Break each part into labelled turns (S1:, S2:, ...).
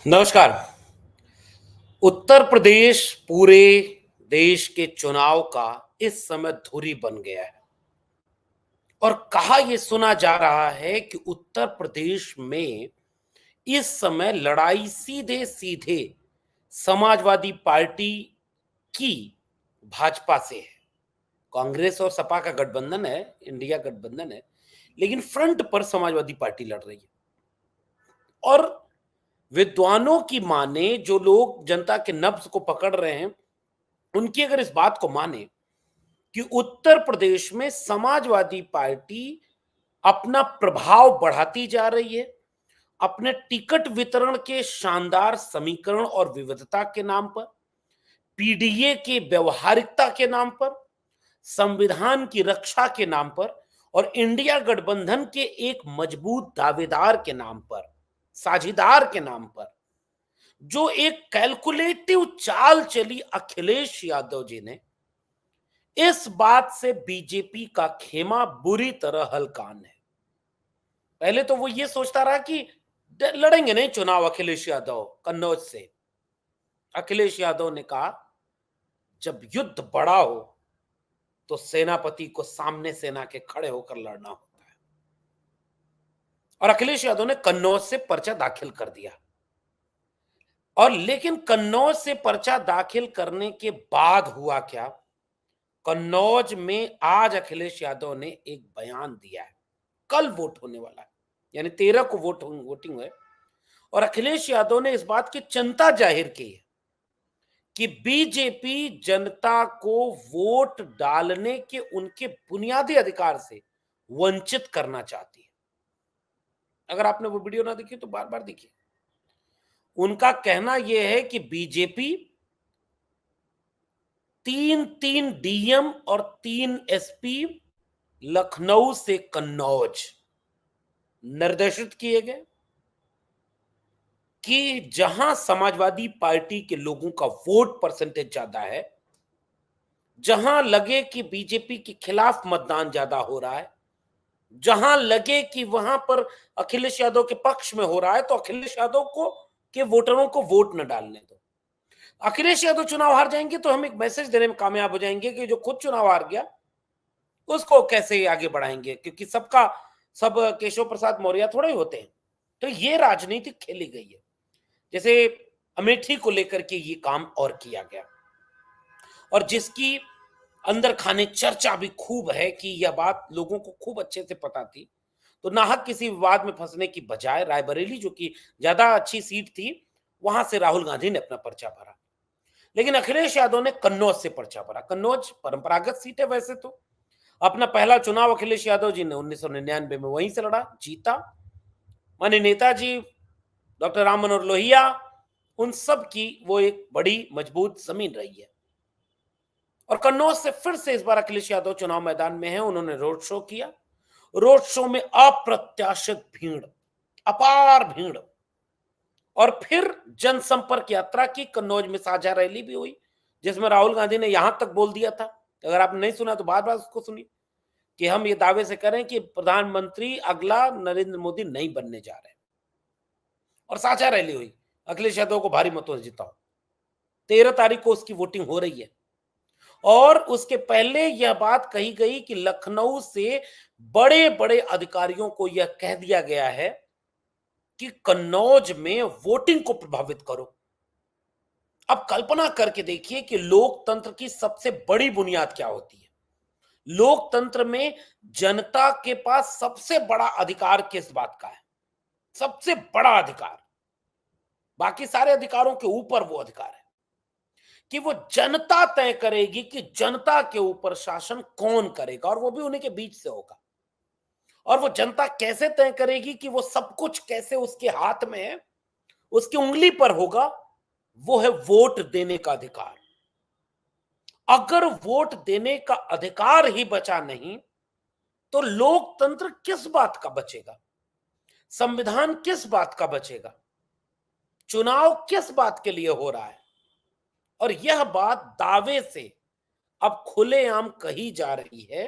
S1: नमस्कार। उत्तर प्रदेश पूरे देश के चुनाव का इस समय धुरी बन गया है और कहा यह सुना जा रहा है कि उत्तर प्रदेश में इस समय लड़ाई सीधे सीधे समाजवादी पार्टी की भाजपा से है। कांग्रेस और सपा का गठबंधन है, इंडिया गठबंधन है, लेकिन फ्रंट पर समाजवादी पार्टी लड़ रही है। और विद्वानों की माने, जो लोग जनता के नब्ज को पकड़ रहे हैं, उनकी अगर इस बात को माने कि उत्तर प्रदेश में समाजवादी पार्टी अपना प्रभाव बढ़ाती जा रही है, अपने टिकट वितरण के शानदार समीकरण और विविधता के नाम पर, पीडीए की व्यवहारिकता के नाम पर, संविधान की रक्षा के नाम पर और इंडिया गठबंधन के एक मजबूत दावेदार के नाम पर, साझीदार के नाम पर, जो एक कैलकुलेटिव चाल चली अखिलेश यादव जी ने, इस बात से बीजेपी का खेमा बुरी तरह हलकान है। पहले तो वो ये सोचता रहा कि लड़ेंगे नहीं चुनाव अखिलेश यादव कन्नौज से। अखिलेश यादव ने कहा, जब युद्ध बड़ा हो तो सेनापति को सामने सेना के खड़े होकर लड़ना होता है। और अखिलेश यादव ने कन्नौज से पर्चा दाखिल कर दिया। और लेकिन कन्नौज से पर्चा दाखिल करने के बाद हुआ क्या? कन्नौज में आज अखिलेश यादव ने एक बयान दिया है। कल वोट होने वाला है, यानी 13 को वोटिंग है। और अखिलेश यादव ने इस बात की चिंता जाहिर की है कि बीजेपी जनता को वोट डालने के उनके बुनियादी अधिकार से वंचित करना चाहती है। अगर आपने वो वीडियो ना देखी तो बार बार देखिए। उनका कहना यह है कि बीजेपी 3 डीएम और 3 एसपी लखनऊ से कन्नौज निर्देशित किए गए कि जहां समाजवादी पार्टी के लोगों का वोट परसेंटेज ज्यादा है, जहां लगे कि बीजेपी के खिलाफ मतदान ज्यादा हो रहा है, जहां लगे कि वहां पर अखिलेश यादव के पक्ष में हो रहा है, तो अखिलेश यादव को के वोटरों को वोट न डालने दो। अखिलेश यादव चुनाव हार जाएंगे तो हम एक मैसेज देने में कामयाब हो जाएंगे कि जो खुद चुनाव हार गया उसको कैसे आगे बढ़ाएंगे, क्योंकि सबका सब केशव प्रसाद मौर्य थोड़े ही होते हैं। तो ये राजनीति खेली गई है। जैसे अमेठी को लेकर के ये काम और किया गया, और जिसकी अंदर खाने चर्चा भी खूब है कि यह बात लोगों को खूब अच्छे से पता थी। तो नाहक किसी विवाद में फंसने की बजाय रायबरेली, जो कि ज्यादा अच्छी सीट थी, वहां से राहुल गांधी ने अपना पर्चा भरा। लेकिन अखिलेश यादव ने कन्नौज से पर्चा भरा। कन्नौज परंपरागत सीट है वैसे तो। अपना पहला चुनाव अखिलेश यादव जी ने 1999 में वहीं से लड़ा, जीता। माननीय नेताजी डॉक्टर राम मनोहर लोहिया, उन सब की वो एक बड़ी मजबूत जमीन रही है। और कन्नौज से फिर से इस बार अखिलेश यादव चुनाव मैदान में है। उन्होंने रोड शो किया। रोड शो में अप्रत्याशित भीड़, अपार भीड़। और फिर जनसंपर्क यात्रा की। कन्नौज में साझा रैली भी हुई, जिसमें राहुल गांधी ने यहां तक बोल दिया था, अगर आपने नहीं सुना तो बार बार उसको सुनिए, कि हम ये दावे से करें कि प्रधानमंत्री अगला नरेंद्र मोदी नहीं बनने जा रहे। और साझा रैली हुई, अखिलेश यादव को भारी मतों से जिताओ। 13 तारीख को उसकी वोटिंग हो रही है। और उसके पहले यह बात कही गई कि लखनऊ से बड़े बड़े अधिकारियों को यह कह दिया गया है कि कन्नौज में वोटिंग को प्रभावित करो। अब कल्पना करके देखिए कि लोकतंत्र की सबसे बड़ी बुनियाद क्या होती है। लोकतंत्र में जनता के पास सबसे बड़ा अधिकार किस बात का है? सबसे बड़ा अधिकार, बाकी सारे अधिकारों के ऊपर वो अधिकार है कि वो जनता तय करेगी कि जनता के ऊपर शासन कौन करेगा, और वो भी उन्हीं के बीच से होगा। और वो जनता कैसे तय करेगी कि वो सब कुछ कैसे उसके हाथ में है, उसकी उंगली पर होगा, वो है वोट देने का अधिकार। अगर वोट देने का अधिकार ही बचा नहीं तो लोकतंत्र किस बात का बचेगा? संविधान किस बात का बचेगा? चुनाव किस बात के लिए हो रहा है? और यह बात दावे से अब खुलेआम कही जा रही है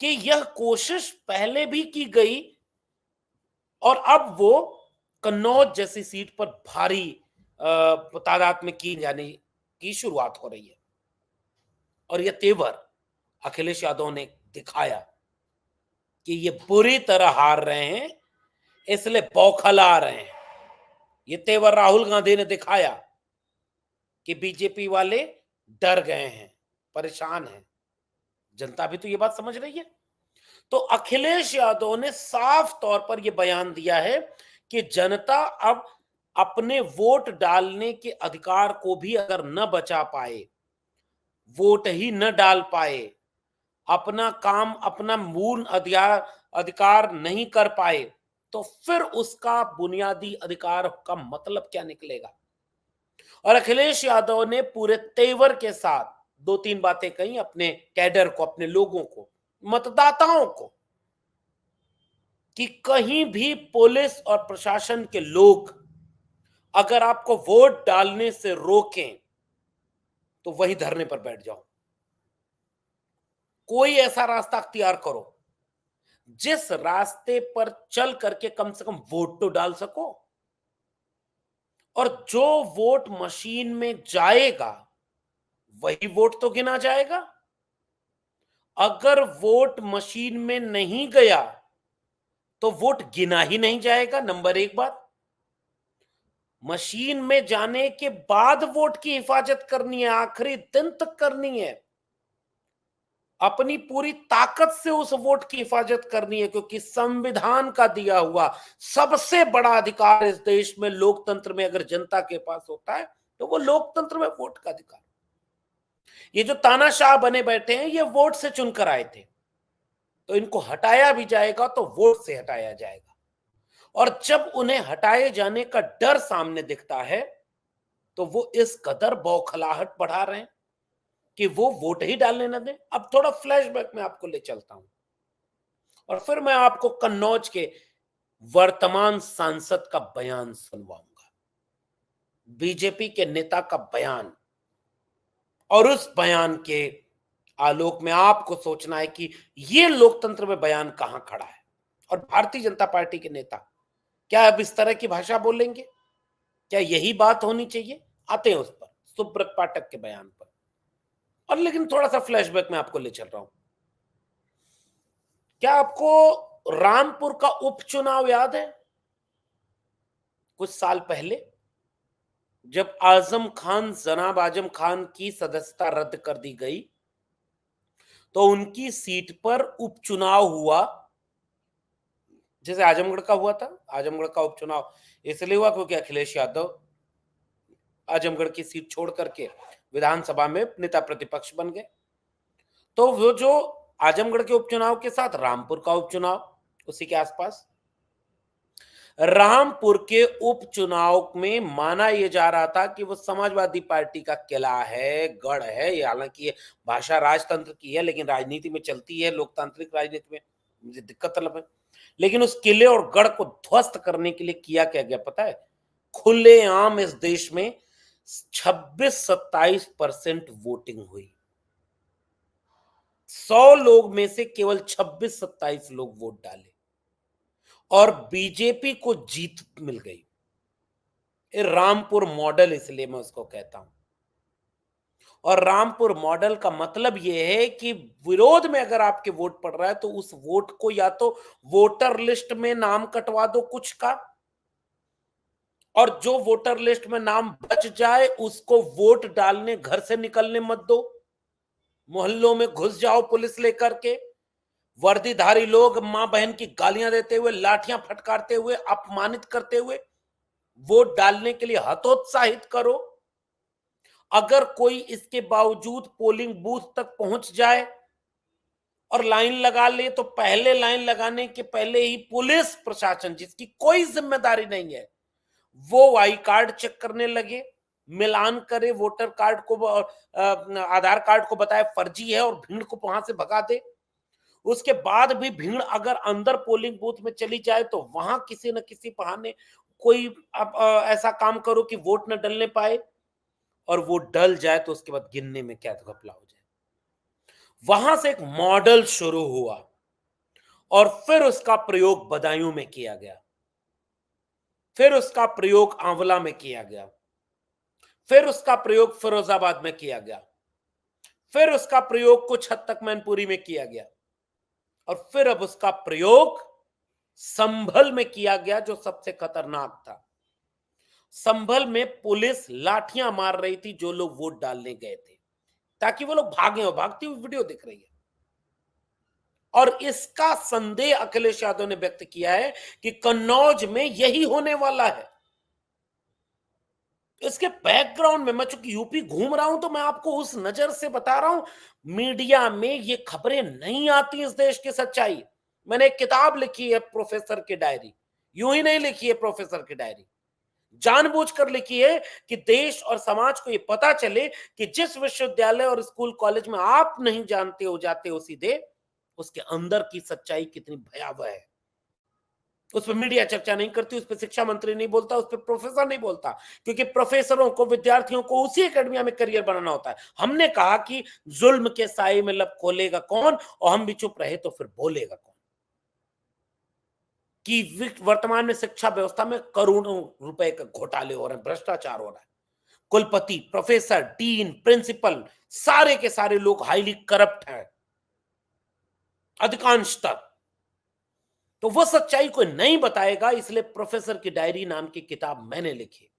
S1: कि यह कोशिश पहले भी की गई और अब वो कन्नौज जैसी सीट पर भारी तादाद में की जाने की शुरुआत हो रही है। और ये तेवर अखिलेश यादव ने दिखाया कि ये बुरी तरह हार रहे हैं, इसलिए बौखला रहे हैं। ये तेवर राहुल गांधी ने दिखाया कि बीजेपी वाले डर गए हैं, परेशान हैं। जनता भी तो ये बात समझ रही है। तो अखिलेश यादव ने साफ तौर पर यह बयान दिया है कि जनता अब अपने वोट डालने के अधिकार को भी अगर न बचा पाए, वोट ही न डाल पाए, अपना काम, अपना मूल अधिकार अधिकार नहीं कर पाए, तो फिर उसका बुनियादी अधिकार का मतलब क्या निकलेगा। और अखिलेश यादव ने पूरे तेवर के साथ दो तीन बातें कही अपने कैडर को, अपने लोगों को, मतदाताओं को, कि कहीं भी पुलिस और प्रशासन के लोग अगर आपको वोट डालने से रोकें तो वही धरने पर बैठ जाओ। कोई ऐसा रास्ता अख्तियार करो जिस रास्ते पर चल करके कम से कम वोट तो डाल सको। और जो वोट मशीन में जाएगा वही वोट तो गिना जाएगा। अगर वोट मशीन में नहीं गया तो वोट गिना ही नहीं जाएगा। नंबर एक बात, मशीन में जाने के बाद वोट की हिफाजत करनी है, आखिरी दिन तक करनी है, अपनी पूरी ताकत से उस वोट की हिफाजत करनी है, क्योंकि संविधान का दिया हुआ सबसे बड़ा अधिकार इस देश में, लोकतंत्र में, अगर जनता के पास होता है तो वो लोकतंत्र में वोट का अधिकार। ये जो तानाशाह बने बैठे हैं ये वोट से चुनकर आए थे, तो इनको हटाया भी जाएगा तो वोट से हटाया जाएगा। और जब उन्हें हटाए जाने का डर सामने दिखता है तो वो इस कदर बौखलाहट बढ़ा रहे हैं कि वो वोट ही डालने न दें। अब थोड़ा फ्लैशबैक में आपको ले चलता हूं और फिर मैं आपको कन्नौज के वर्तमान सांसद का बयान सुनवाऊंगा, बीजेपी के नेता का बयान। और उस बयान के आलोक में आपको सोचना है कि ये लोकतंत्र में बयान कहां खड़ा है। और भारतीय जनता पार्टी के नेता क्या अब इस तरह की भाषा बोलेंगे? क्या यही बात होनी चाहिए? आते हैं उस पर, सुब्रत पाठक के बयान पर। और लेकिन थोड़ा सा फ्लैशबैक में आपको ले चल रहा हूं। क्या आपको रामपुर का उपचुनाव याद है? कुछ साल पहले जब आजम खान, जनाब आजम खान की सदस्यता रद्द कर दी गई तो उनकी सीट पर उपचुनाव हुआ, जैसे आजमगढ़ का हुआ था। आजमगढ़ का उपचुनाव इसलिए हुआ क्योंकि अखिलेश यादव आजमगढ़ की सीट छोड़ करके विधानसभा में नेता प्रतिपक्ष बन गए। तो वो जो आजमगढ़ के उपचुनाव के साथ रामपुर का उपचुनाव, उसी के आसपास रामपुर के उपचुनाव में माना यह जा रहा था कि वो समाजवादी पार्टी का किला है, गढ़ है। ये हालांकि ये भाषा राजतंत्र की है, लेकिन राजनीति में चलती है, लोकतांत्रिक राजनीति में मुझे दिक्कत तलब है। लेकिन उस किले और गढ़ को ध्वस्त करने के लिए किया क्या गया पता है? खुलेआम इस देश में 26-27% वोटिंग हुई। 100 लोग में से केवल 26-27 लोग वोट डाले और बीजेपी को जीत मिल गई। ये रामपुर मॉडल इसलिए मैं उसको कहता हूं। और रामपुर मॉडल का मतलब यह है कि विरोध में अगर आपके वोट पड़ रहा है तो उस वोट को या तो वोटर लिस्ट में नाम कटवा दो कुछ का, और जो वोटर लिस्ट में नाम बच जाए उसको वोट डालने घर से निकलने मत दो। मोहल्लों में घुस जाओ पुलिस लेकर के, वर्दीधारी लोग मां बहन की गालियां देते हुए, लाठियां फटकारते हुए, अपमानित करते हुए वोट डालने के लिए हतोत्साहित करो। अगर कोई इसके बावजूद पोलिंग बूथ तक पहुंच जाए और लाइन लगा ले तो पहले लाइन लगाने के पहले ही पुलिस प्रशासन, जिसकी कोई जिम्मेदारी नहीं है, वो आई कार्ड चेक करने लगे, मिलान करे वोटर कार्ड को, आधार कार्ड को बताए फर्जी है और भीड़ को वहां से भगा दे। उसके बाद भी भीड़ अगर अंदर पोलिंग बूथ में चली जाए तो वहां किसी न किसी बहाने कोई ऐसा काम करो कि वोट न डलने पाए, और वो डल जाए तो उसके बाद गिनने में क्या घपला हो जाए। वहां से एक मॉडल शुरू हुआ और फिर उसका प्रयोग बदायूं में किया गया। फिर उसका प्रयोग आंवला में किया गया, फिर उसका प्रयोग फिरोजाबाद में किया गया, फिर उसका प्रयोग कुछ हद तक मैनपुरी में किया गया, और फिर अब उसका प्रयोग संभल में किया गया, जो सबसे खतरनाक था। संभल में पुलिस लाठियां मार रही थी जो लोग वोट डालने गए थे, ताकि वो लोग भागे, और भागती हुई वीडियो दिख रही है। और इसका संदेह अखिलेश यादव ने व्यक्त किया है कि कन्नौज में यही होने वाला है। इसके बैकग्राउंड में मैं चूंकि यूपी घूम रहा हूं, तो मैं आपको उस नजर से बता रहा हूं। मीडिया में ये खबरें नहीं आती इस देश की सच्चाई। मैंने एक किताब लिखी है, प्रोफेसर की डायरी। यूं ही नहीं लिखी है प्रोफेसर की डायरी, जानबूझकर लिखी है कि देश और समाज को ये पता चले कि जिस विश्वविद्यालय और स्कूल कॉलेज में आप नहीं जानते हो जाते हो सीधे, उसके अंदर की सच्चाई कितनी भयावह है। उस पर मीडिया चर्चा नहीं करती, उस पर शिक्षा मंत्री नहीं बोलता, उस पर प्रोफेसर नहीं बोलता, क्योंकि प्रोफेसरों को, विद्यार्थियों को उसी एकेडमिया में करियर बनाना होता है। हमने कहा कि जुल्म के साए में लब खोलेगा कौन, और हम भी चुप रहे तो फिर बोलेगा कौन। कि वर्तमान में शिक्षा व्यवस्था में करोड़ों रुपए का घोटाले हो रहे हैं, भ्रष्टाचार हो रहा है। कुलपति, प्रोफेसर, डीन, प्रिंसिपल, सारे के सारे लोग हाईली करप्ट हैं, अधिकांशतः। तो वो सच्चाई कोई नहीं बताएगा, इसलिए प्रोफेसर की डायरी नाम की किताब मैंने लिखी।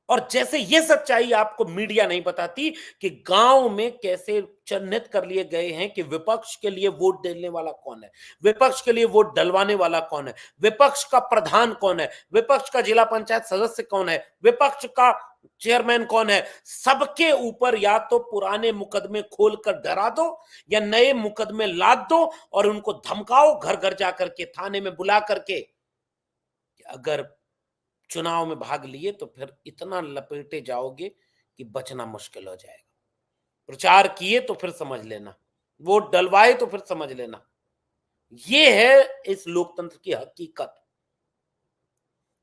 S1: और जैसे ये सच्चाई आपको मीडिया नहीं बताती कि गांव में कैसे चिन्हित कर लिए गए हैं कि विपक्ष के लिए वोट देने वाला कौन है, विपक्ष के लिए वोट डलवाने वाला कौन है, विपक्ष का प्रधान कौन है, विपक्ष का जिला पंचायत सदस्य कौन है, विपक्ष का चेयरमैन कौन है। सबके ऊपर या तो पुराने मुकदमे खोलकर डरा दो, या नए मुकदमे लाद दो, और उनको धमकाओ घर घर जाकर के, थाने में बुला करके, कि अगर चुनाव में भाग लिए तो फिर इतना लपेटे जाओगे कि बचना मुश्किल हो जाएगा। प्रचार किए तो फिर समझ लेना, वोट डलवाए तो फिर समझ लेना। ये है इस लोकतंत्र की हकीकत।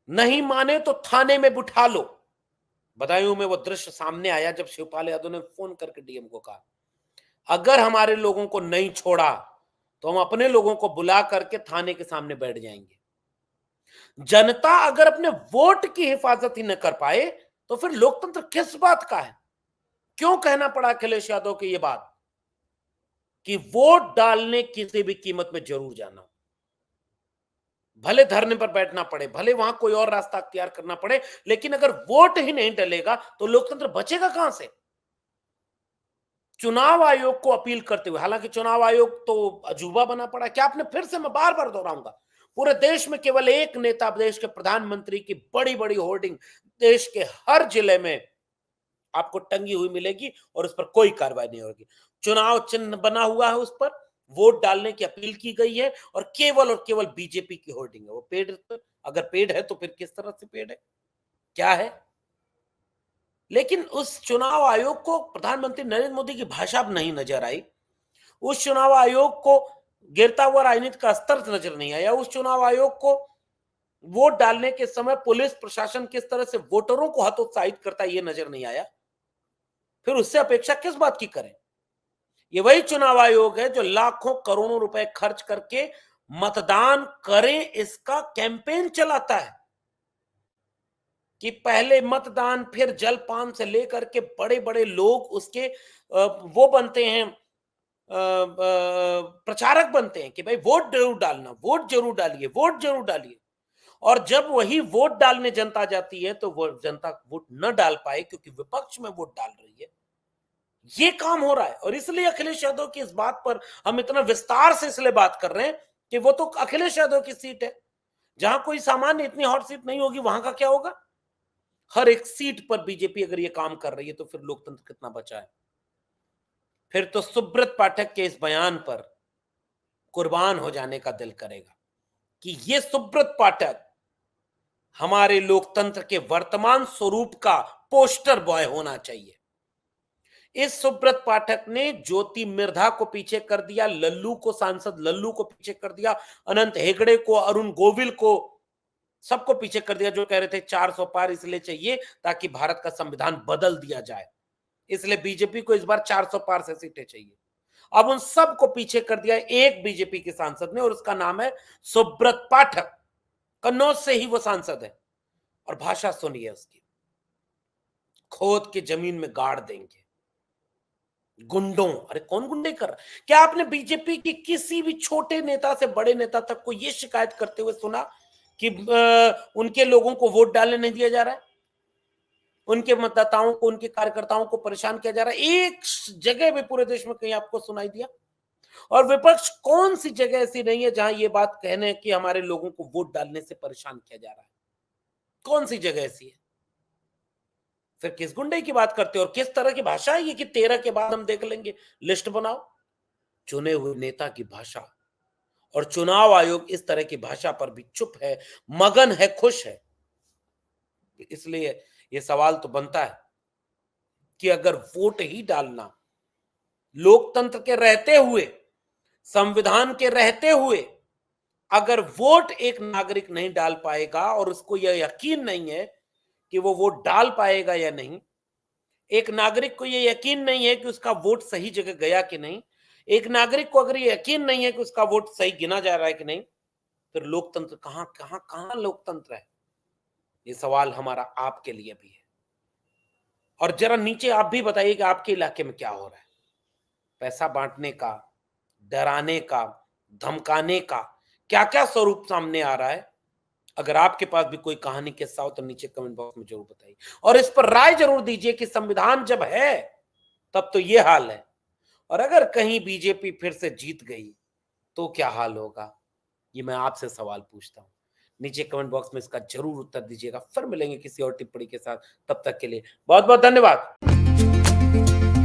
S1: नहीं माने तो थाने में बिठा लो। बदायूं में वो दृश्य सामने आया जब शिवपाल यादव ने फोन करके डीएम को कहा, अगर हमारे लोगों को नहीं छोड़ा तो हम अपने लोगों को बुला करके थाने के सामने बैठ जाएंगे। जनता अगर अपने वोट की हिफाजत ही न कर पाए तो फिर लोकतंत्र किस बात का है। क्यों कहना पड़ा अखिलेश यादव की यह बात कि वोट डालने किसी भी कीमत में जरूर जाना, भले धरने पर बैठना पड़े, भले वहां कोई और रास्ता अख्तियार करना पड़े, लेकिन अगर वोट ही नहीं डलेगा तो लोकतंत्र बचेगा कहां से। चुनाव आयोग को अपील करते हुए, हालांकि चुनाव आयोग तो अजूबा बना पड़ा, क्या आपने, फिर से मैं बार बार दोहराऊंगा, पूरे देश में केवल एक नेता, देश के प्रधानमंत्री की बड़ी बड़ी होर्डिंग देश के हर जिले में आपको टंगी हुई मिलेगी, और उस पर कोई कार्रवाई नहीं होगी। चुनाव चिन्ह बना हुआ है, उस पर वोट डालने की अपील की गई है, और केवल बीजेपी की होर्डिंग है। वो पेड, अगर पेड है तो फिर किस तरह से पेड है, क्या है। लेकिन उस चुनाव आयोग को प्रधानमंत्री नरेंद्र मोदी की भाषा नहीं नजर आई, उस चुनाव आयोग को गिरता हुआ राजनीति का स्तर नजर नहीं आया, उस चुनाव आयोग को वोट डालने के समय पुलिस प्रशासन किस तरह से वोटरों को हतोत्साहित करता है ये नजर नहीं आया। फिर उससे अपेक्षा किस बात की करें। ये वही चुनाव आयोग है जो लाखों करोड़ों रुपए खर्च करके मतदान करें इसका कैंपेन चलाता है, कि पहले मतदान, फिर जलपान से लेकर के बड़े बड़े लोग उसके वो बनते हैं, प्रचारक बनते हैं कि भाई वोट जरूर डालना, वोट जरूर डालिए, वोट जरूर डालिए। और जब वही वोट डालने जनता जाती है तो वो जनता वोट न डाल पाए क्योंकि विपक्ष में वोट डाल रही है। ये काम हो रहा है, और इसलिए अखिलेश यादव की इस बात पर हम इतना विस्तार से इसलिए बात कर रहे हैं कि वो तो अखिलेश यादव की सीट है। जहां कोई सामान्य इतनी हॉट सीट नहीं होगी, वहां का क्या होगा। हर एक सीट पर बीजेपी अगर ये काम कर रही है तो फिर लोकतंत्र कितना बचा है। फिर तो सुब्रत पाठक के इस बयान पर कुर्बान हो जाने का दिल करेगा कि ये सुब्रत पाठक हमारे लोकतंत्र के वर्तमान स्वरूप का पोस्टर बॉय होना चाहिए। इस सुब्रत पाठक ने ज्योति मिर्धा को पीछे कर दिया, लल्लू को, सांसद लल्लू को पीछे कर दिया, अनंत हेगड़े को, अरुण गोविल को, सबको पीछे कर दिया, जो कह रहे थे 400 पार इसलिए चाहिए ताकि भारत का संविधान बदल दिया जाए, इसलिए बीजेपी को इस बार 400 पार से सीटें चाहिए। अब उन सबको पीछे कर दिया एक बीजेपी के सांसद ने, और उसका नाम है सुब्रत पाठक। कन्नौज से ही वो सांसद है। और भाषा सुनिए उसकी, खोद के जमीन में गाड़ देंगे। गुंडों, अरे कौन गुंडे कर रहा है? क्या आपने बीजेपी की किसी भी छोटे नेता से बड़े नेता तक को ये शिकायत करते हुए सुना कि उनके लोगों को वोट डालने नहीं दिया जा रहा है, उनके मतदाताओं को, उनके कार्यकर्ताओं को परेशान किया जा रहा है? एक जगह भी पूरे देश में कहीं आपको सुनाई दिया? और विपक्ष कौन सी जगह ऐसी नहीं है जहां ये बात कहने कि हमारे लोगों को वोट डालने से परेशान किया जा रहा है? कौन सी जगह ऐसी है? फिर किस गुंडे की बात करते हो और किस तरह की भाषा है ये कि 13 के बाद हम देख लेंगे, लिस्ट बनाओ? चुने हुए नेता की भाषा, और चुनाव आयोग इस तरह की भाषा पर भी चुप है, मगन है, खुश है। इसलिए ये सवाल तो बनता है कि अगर वोट ही डालना लोकतंत्र के रहते हुए, संविधान के रहते हुए, अगर वोट एक नागरिक नहीं डाल पाएगा और उसको यह यकीन नहीं है कि वो वोट डाल पाएगा या नहीं, एक नागरिक को यह यकीन नहीं है कि उसका वोट सही जगह गया कि नहीं, एक नागरिक को अगर ये यकीन नहीं है कि उसका वोट सही गिना जा रहा है कि नहीं, फिर लोकतंत्र कहां कहां कहां लोकतंत्र है? ये सवाल हमारा आपके लिए भी है। और जरा नीचे आप भी बताइए कि आपके इलाके में क्या हो रहा है? पैसा बांटने का, डराने का, धमकाने का क्या क्या स्वरूप सामने आ रहा है? अगर आपके पास भी कोई कहानी किस्सा हो तो नीचे कमेंट बॉक्स में जरूर बताइए, और इस पर राय जरूर दीजिए कि संविधान जब है तब तो ये हाल है, और अगर कहीं बीजेपी फिर से जीत गई तो क्या हाल होगा? ये मैं आपसे सवाल पूछता हूं। नीचे कमेंट बॉक्स में इसका जरूर उत्तर दीजिएगा। फिर मिलेंगे किसी और टिप्पणी के साथ, तब तक के लिए बहुत बहुत धन्यवाद।